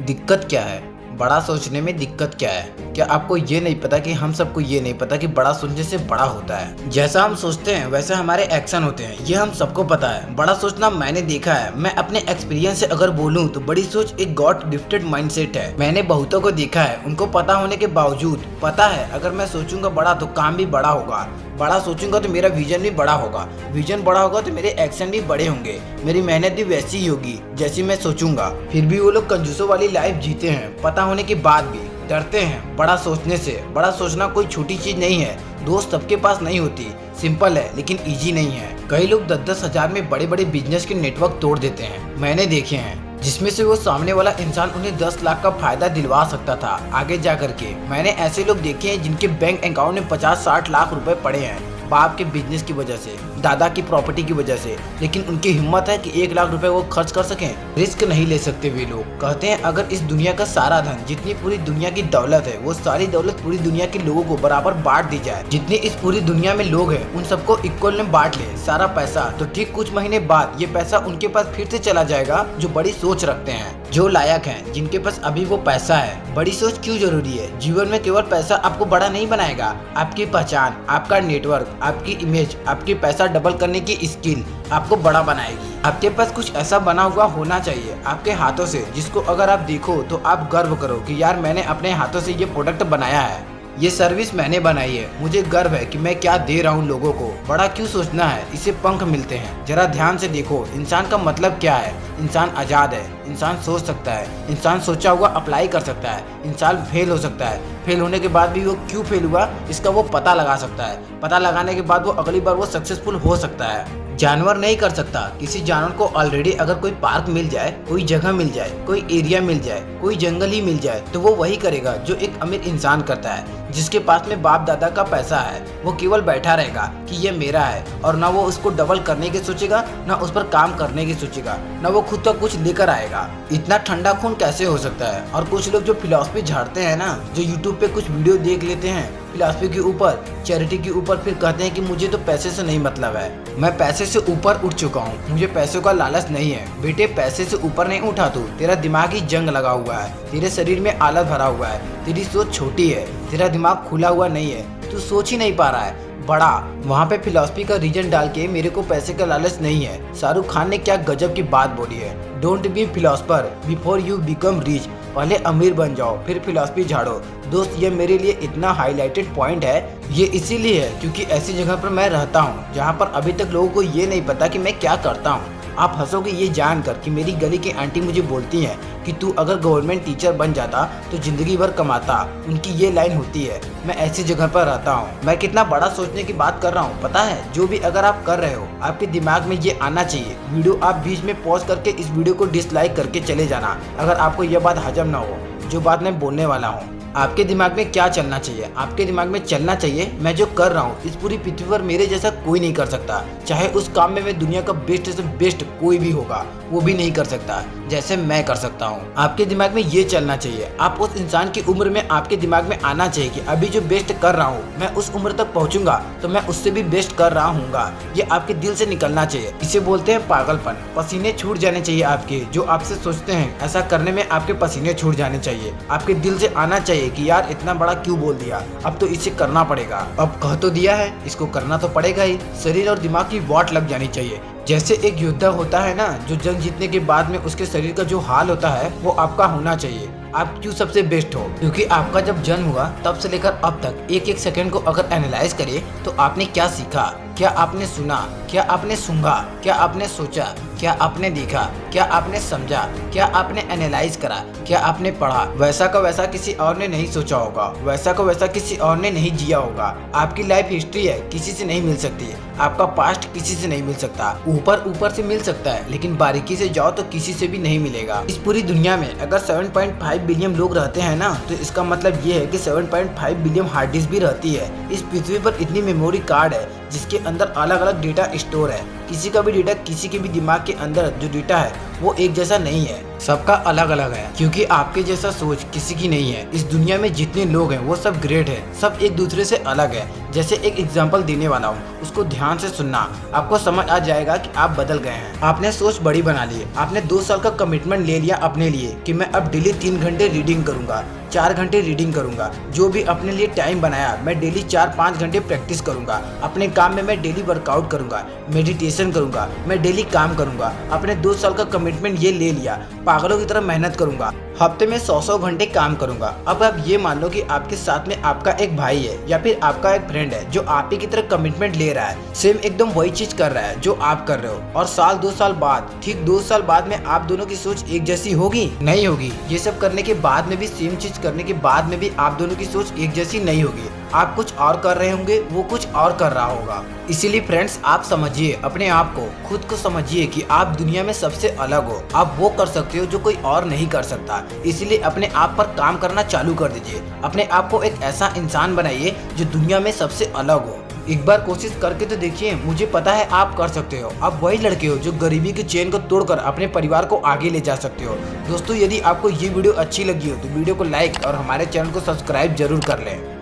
दिक्कत क्या है? बड़ा सोचने में दिक्कत क्या है? क्या आपको ये नहीं पता कि हम सबको ये नहीं पता कि बड़ा सोचने से बड़ा होता है। जैसा हम सोचते हैं वैसे हमारे एक्शन होते हैं, ये हम सबको पता है। बड़ा सोचना मैंने देखा है। मैं अपने एक्सपीरियंस से अगर बोलूं तो बड़ी सोच एक गॉड गिफ्टेड माइंडसेट है। मैंने बहुतों को देखा है, उनको पता होने के बावजूद पता है अगर मैं सोचूंगा बड़ा तो काम भी बड़ा होगा, बड़ा सोचूंगा तो मेरा विजन भी बड़ा होगा, विजन बड़ा होगा तो मेरे एक्शन भी बड़े होंगे, मेरी मेहनत भी वैसी ही होगी जैसी मैं सोचूंगा। फिर भी वो लोग कंजूसों वाली लाइफ जीते हैं, पता होने के बाद भी डरते हैं बड़ा सोचने से। बड़ा सोचना कोई छोटी चीज नहीं है, दोस्त सबके पास नहीं होती, सिंपल है लेकिन इजी नहीं है। कई लोग 10-10 हजार में बड़े बड़े बिजनेस के नेटवर्क तोड़ देते हैं, मैंने देखे हैं, जिसमें से वो सामने वाला इंसान उन्हें 10 लाख का फायदा दिलवा सकता था आगे जा करके। मैंने ऐसे लोग देखे हैं जिनके बैंक अकाउंट में 50-60 लाख रुपए पड़े हैं बाप के बिजनेस की वजह से, दादा की प्रॉपर्टी की वजह से, लेकिन उनकी हिम्मत है कि 1 लाख रुपए वो खर्च कर सकें। रिस्क नहीं ले सकते वे लोग। कहते हैं अगर इस दुनिया का सारा धन, जितनी पूरी दुनिया की दौलत है, वो सारी दौलत पूरी दुनिया के लोगों को बराबर बांट दी जाए, जितने इस पूरी दुनिया में लोग हैं उन सबको इक्वल में बांट ले सारा पैसा, तो ठीक कुछ महीने बाद ये पैसा उनके पास फिर से चला जाएगा जो बड़ी सोच रखते हैं, जो लायक हैं, जिनके पास अभी वो पैसा है। बड़ी सोच क्यों जरूरी है? जीवन में केवल पैसा आपको बड़ा नहीं बनाएगा, आपकी पहचान, आपका नेटवर्क, आपकी इमेज, आपकी पैसा डबल करने की स्किल आपको बड़ा बनाएगी। आपके पास कुछ ऐसा बना हुआ होना चाहिए आपके हाथों से, जिसको अगर आप देखो तो आप गर्व करो कि यार मैंने अपने हाथों से ये प्रोडक्ट बनाया है, ये सर्विस मैंने बनाई है, मुझे गर्व है कि मैं क्या दे रहा हूँ लोगों को। बड़ा क्यों सोचना है? इससे पंख मिलते हैं। जरा ध्यान से देखो, इंसान का मतलब क्या है? इंसान आजाद है, इंसान सोच सकता है, इंसान सोचा हुआ अप्लाई कर सकता है, इंसान फेल हो सकता है, फेल होने के बाद भी वो क्यों फेल हुआ इसका वो पता लगा सकता है, पता लगाने के बाद वो अगली बार वो सक्सेसफुल हो सकता है। जानवर नहीं कर सकता। किसी जानवर को ऑलरेडी अगर कोई पार्क मिल जाए, कोई जगह मिल जाए, कोई एरिया मिल जाए, कोई जंगल ही मिल जाए, तो वो वही करेगा जो एक अमीर इंसान करता है, जिसके पास में बाप दादा का पैसा है। वो केवल बैठा रहेगा कि ये मेरा है, और ना वो उसको डबल करने की सोचेगा, ना उस पर काम करने की सोचेगा, ना वो खुद का कुछ लेकर आएगा। इतना ठंडा खून कैसे हो सकता है? और कुछ लोग जो फिलॉसफी झाड़ते हैं ना, जो यूट्यूब पे कुछ वीडियो देख लेते हैं फिलॉसफी के ऊपर, चैरिटी के ऊपर, फिर कहते हैं कि मुझे तो पैसे से नहीं मतलब है, मैं पैसे से ऊपर उठ चुका हूँ, मुझे पैसों का लालच नहीं है। बेटे पैसे से ऊपर नहीं उठा तू, तेरा दिमाग ही जंग लगा हुआ है, तेरे शरीर में आलस भरा हुआ है, तेरी सोच छोटी है, तेरा दिमाग खुला हुआ नहीं है, तू सोच ही नहीं पा रहा है बड़ा। वहाँ पे फिलॉसफी का रीजन डाल के मेरे को पैसे का लालच नहीं है। शाहरुख खान ने क्या गजब की बात बोली है, don't be philosopher before you become rich. पहले अमीर बन जाओ फिर फिलॉसफी झाड़ो। दोस्त ये मेरे लिए इतना हाईलाइटेड पॉइंट है, ये इसीलिए है क्योंकि ऐसी जगह पर मैं रहता हूँ जहाँ पर अभी तक लोगों को ये नहीं पता कि मैं क्या करता हूँ। आप हंसोगे ये जानकर कि मेरी गली की आंटी मुझे बोलती हैं कि तू अगर गवर्नमेंट टीचर बन जाता तो जिंदगी भर कमाता, उनकी ये लाइन होती है। मैं ऐसी जगह पर रहता हूँ। मैं कितना बड़ा सोचने की बात कर रहा हूँ पता है? जो भी अगर आप कर रहे हो आपके दिमाग में ये आना चाहिए। वीडियो आप बीच में पॉज करके इस वीडियो को डिसलाइक करके चले जाना अगर आपको यह बात हजम ना हो जो बात मैं बोलने वाला हूँ। आपके दिमाग में क्या चलना चाहिए? आपके दिमाग में चलना चाहिए मैं जो कर रहा हूँ इस पूरी पृथ्वी पर मेरे जैसा कोई नहीं कर सकता। चाहे उस काम में मैं दुनिया का बेस्ट से बेस्ट कोई भी होगा वो भी नहीं कर सकता जैसे मैं कर सकता हूँ। आपके दिमाग में ये चलना चाहिए। आप उस इंसान की उम्र में आपके दिमाग में आना चाहिए कि अभी जो बेस्ट कर रहा हूँ मैं उस उम्र तक पहुँचूंगा तो मैं उससे भी बेस्ट कर रहा हूँगा। ये आपके दिल से निकलना चाहिए। इसे बोलते हैं पागलपन। पसीने छूट जाने चाहिए आपके, जो आपसे सोचते हैं ऐसा करने में आपके पसीने छूट जाने चाहिए। आपके दिल से आना चाहिए कि यार इतना बड़ा क्यों बोल दिया, अब तो इसे करना पड़ेगा। अब कह तो दिया है इसको करना तो पड़ेगा ही। शरीर और दिमाग की वाट लग जानी चाहिए। जैसे एक योद्धा होता है ना, जो जंग जीतने के बाद में उसके शरीर का जो हाल होता है वो आपका होना चाहिए। आप क्यों सबसे बेस्ट हो? क्योंकि आपका जब जन्म हुआ तब से लेकर अब तक एक एक सेकंड को अगर एनालाइज करें तो आपने क्या सीखा, क्या आपने सुना, क्या आपने सूंघा, क्या आपने सोचा, क्या आपने देखा, क्या आपने समझा, क्या आपने एनालाइज करा, क्या आपने पढ़ा, वैसा का वैसा किसी और ने नहीं सोचा होगा, वैसा का वैसा किसी और ने नहीं जिया होगा। आपकी लाइफ हिस्ट्री है, किसी से नहीं मिल सकती। आपका पास्ट किसी से नहीं मिल सकता। ऊपर ऊपर से मिल सकता है लेकिन बारीकी से जाओ तो किसी से भी नहीं मिलेगा। इस पूरी दुनिया में अगर 7.5 बिलियन लोग रहते हैं ना, तो इसका मतलब ये है कि 7.5 बिलियन हार्ड डिस्क भी रहती है। इस पृथ्वी पर इतनी मेमोरी कार्ड है जिसके अंदर अलग अलग डेटा स्टोर है। किसी का भी डेटा, किसी के भी दिमाग के अंदर जो डेटा है वो एक जैसा नहीं है, सबका अलग अलग है, क्योंकि आपके जैसा सोच किसी की नहीं है। इस दुनिया में जितने लोग हैं वो सब ग्रेट है, सब एक दूसरे से अलग है। जैसे एक एग्जांपल देने वाला हूँ, उसको ध्यान से सुनना, आपको समझ आ जाएगा कि आप बदल गए हैं। आपने सोच बड़ी बना ली, आपने 2 साल का कमिटमेंट ले लिया अपने लिए कि मैं अब डेली 3 घंटे रीडिंग करूंगा, 4 घंटे रीडिंग करूंगा। जो भी अपने लिए टाइम बनाया, मैं डेली 4-5 घंटे प्रैक्टिस करूंगा। अपने काम में मैं डेली वर्कआउट करूंगा, मेडिटेशन करूंगा, मैं डेली काम करूंगा। अपने 2 साल का कमिटमेंट ये ले लिया, पागलों की तरह मेहनत करूंगा, हफ्ते में 100 घंटे काम करूंगा। अब आप ये मान लो कि आपके साथ में आपका एक भाई है या फिर आपका एक फ्रेंड है जो आप ही की तरह कमिटमेंट ले रहा है, सेम एकदम वही चीज कर रहा है जो आप कर रहे हो, और साल 2 साल बाद, ठीक 2 साल बाद में आप दोनों की सोच एक जैसी होगी? नहीं होगी। ये सब करने के बाद में भी, सेम चीज करने के बाद में भी आप दोनों की सोच एक जैसी नहीं होगी। आप कुछ और कर रहे होंगे, वो कुछ और कर रहा होगा। इसीलिए फ्रेंड्स, आप समझिए अपने आप को, खुद को समझिए कि आप दुनिया में सबसे अलग हो। आप वो कर सकते हो जो कोई और नहीं कर सकता। इसीलिए अपने आप पर काम करना चालू कर दीजिए। अपने आप को एक ऐसा इंसान बनाइए जो दुनिया में सबसे अलग हो। एक बार कोशिश करके तो देखिए, मुझे पता है आप कर सकते हो। आप वही लड़के हो जो गरीबी के चेन को तोड़कर अपने परिवार को आगे ले जा सकते हो। दोस्तों, यदि आपको ये वीडियो अच्छी लगी हो तो वीडियो को लाइक और हमारे चैनल को सब्सक्राइब जरूर कर लें।